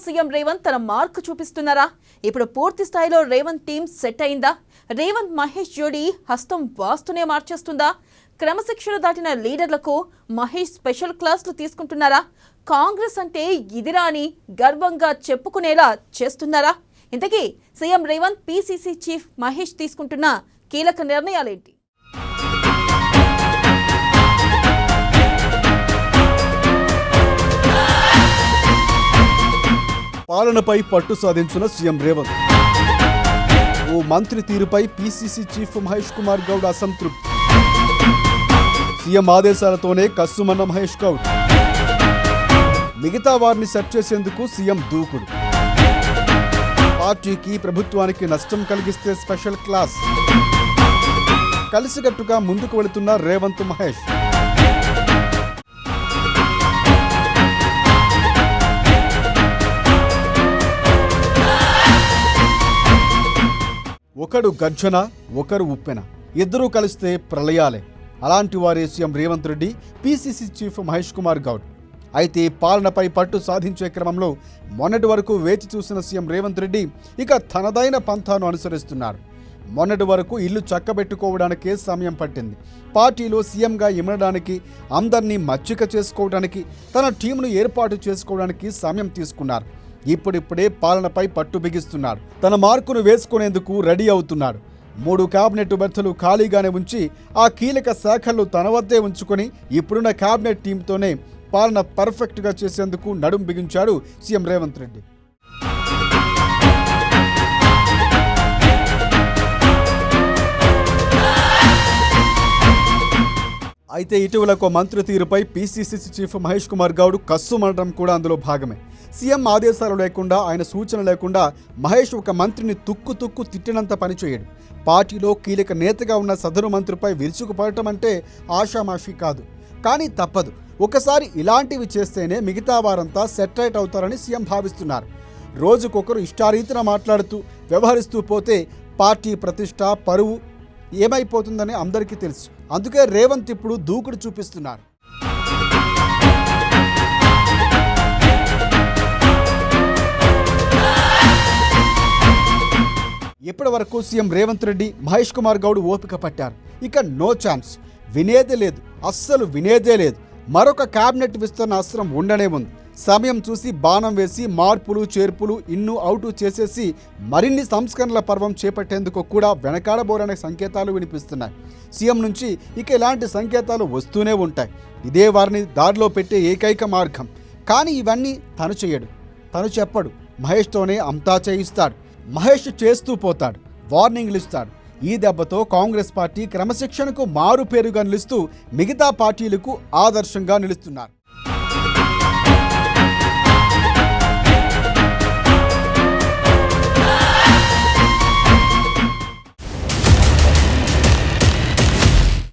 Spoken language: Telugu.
సీఎం రేవంత్ తన మార్కు చూపిస్తున్నారా? ఇప్పుడు పూర్తి స్థాయిలో రేవంత్ టీం సెట్ అయిందా? రేవంత్ మహేష్ జోడీ హస్తం వాస్తునే మార్చేస్తుందా? క్రమశిక్షణ దాటిన లీడర్లకు మహేష్ స్పెషల్ క్లాసులు తీసుకుంటున్నారా? కాంగ్రెస్ అంటే ఇదిరా అని గర్వంగా చెప్పుకునేలా చేస్తున్నారా? ఇంతకీ CM Revanth PCC chief Mahesh తీసుకుంటున్న కీలక నిర్ణయాలేంటి? పాలనపై పట్టు సాధించిన సీఎం రేవంత్. ఓ మంత్రి తీరుపై పీసీసీ చీఫ్ మహేష్ కుమార్ గౌడ్ అసంతృప్తి. సీఎం ఆదేశాలతోనే కస్సుమన్న మహేష్ గౌడ్. మిగతా వారిని సెట్ చేసేందుకు సీఎం దూకుడు. పార్టీకి ప్రభుత్వానికి నష్టం కలిగిస్తే స్పెషల్ క్లాస్. కలిసికట్టుగా ముందుకు వెళుతున్న రేవంత్ మహేష్. ఒకడు గర్జన, ఒకరు ఉప్పెన, ఇద్దరూ కలిస్తే ప్రళయాలే. అలాంటి వారే CM Revanth Reddy, PCC chief Mahesh Kumar Goud. అయితే పాలనపై పట్టు సాధించే క్రమంలో మొన్నటి వరకు వేచి చూసిన సీఎం రేవంత్ రెడ్డి ఇక తనదైన పంథాను అనుసరిస్తున్నారు. మొన్నటి వరకు ఇల్లు చక్కబెట్టుకోవడానికే సమయం పట్టింది. పార్టీలో సీఎంగా ఇమడడానికి, అందరినీ మచ్చిక చేసుకోవడానికి, తన టీంను ఏర్పాటు చేసుకోవడానికి సమయం తీసుకున్నారు. ఇప్పుడిప్పుడే పాలనపై పట్టు బిగిస్తున్నాడు. తన మార్కును వేసుకునేందుకు రెడీ అవుతున్నాడు. 3 కేబినెట్ బెర్తులు ఖాళీగానే ఉంచి ఆ కీలక శాఖలు తన వద్దే ఉంచుకొని ఇప్పుడున్న కేబినెట్ టీంతోనే పాలన పర్ఫెక్ట్గా చేసేందుకు నడుం బిగించాడు సీఎం రేవంత్ రెడ్డి. అయితే ఇటీవల ఒక మంత్రి తీరుపై పీసీసీ చీఫ్ మహేష్ కుమార్ గౌడ్ కస్సుమనడం కూడా అందులో భాగమే. సీఎం ఆదేశాలు లేకుండా, ఆయన సూచన లేకుండా మహేష్ ఒక మంత్రిని తుక్కు తిట్టినంత పనిచేయడు. పార్టీలో కీలక నేతగా ఉన్న సదరు మంత్రిపై విరుచుకుపడటం అంటే ఆషామాషి కాదు. కానీ తప్పదు. ఒకసారి ఇలాంటివి చేస్తేనే మిగతా వారంతా సెటరేట్ అవుతారని సీఎం భావిస్తున్నారు. రోజుకొకరు ఇష్టారీతిన మాట్లాడుతూ వ్యవహరిస్తూ పోతే పార్టీ ప్రతిష్ట, పరువు ఏమైపోతుందని అందరికీ తెలుసు. అందుకే రేవంత్ ఇప్పుడు దూకుడు చూపిస్తున్నారు. ఇప్పటి వరకు సీఎం రేవంత్ రెడ్డి, మహేష్ కుమార్ గౌడ్ ఓపిక పట్టారు. ఇక నో ఛాన్స్, వినేదే లేదు, అస్సలు వినేదే లేదు. మరొక కేబినెట్ విస్తరణ అస్త్రం ఉండనే ఉంది. సమయం చూసి బాణం వేసి మార్పులు చేర్పులు ఇన్ను అవుటు చేసేసి మరిన్ని సంస్కరణల పర్వం చేపట్టేందుకు కూడా వెనకాడబోరనే సంకేతాలు వినిపిస్తున్నాయి. సీఎం నుంచి ఇక ఇలాంటి సంకేతాలు వస్తూనే ఉంటాయి. ఇదే వారిని దారిలో పెట్టే ఏకైక మార్గం. కానీ ఇవన్నీ తను చేయడు, తను చెప్పడు. మహేష్తోనే అంతా చేయిస్తాడు. మహేష్ చేస్తూ పోతాడు, వార్నింగ్లు ఇస్తాడు. ఈ దెబ్బతో కాంగ్రెస్ పార్టీ క్రమశిక్షణకు మారు పేరుగా నిలుస్తూ మిగతా పార్టీలకు ఆదర్శంగా నిలుస్తున్నారు.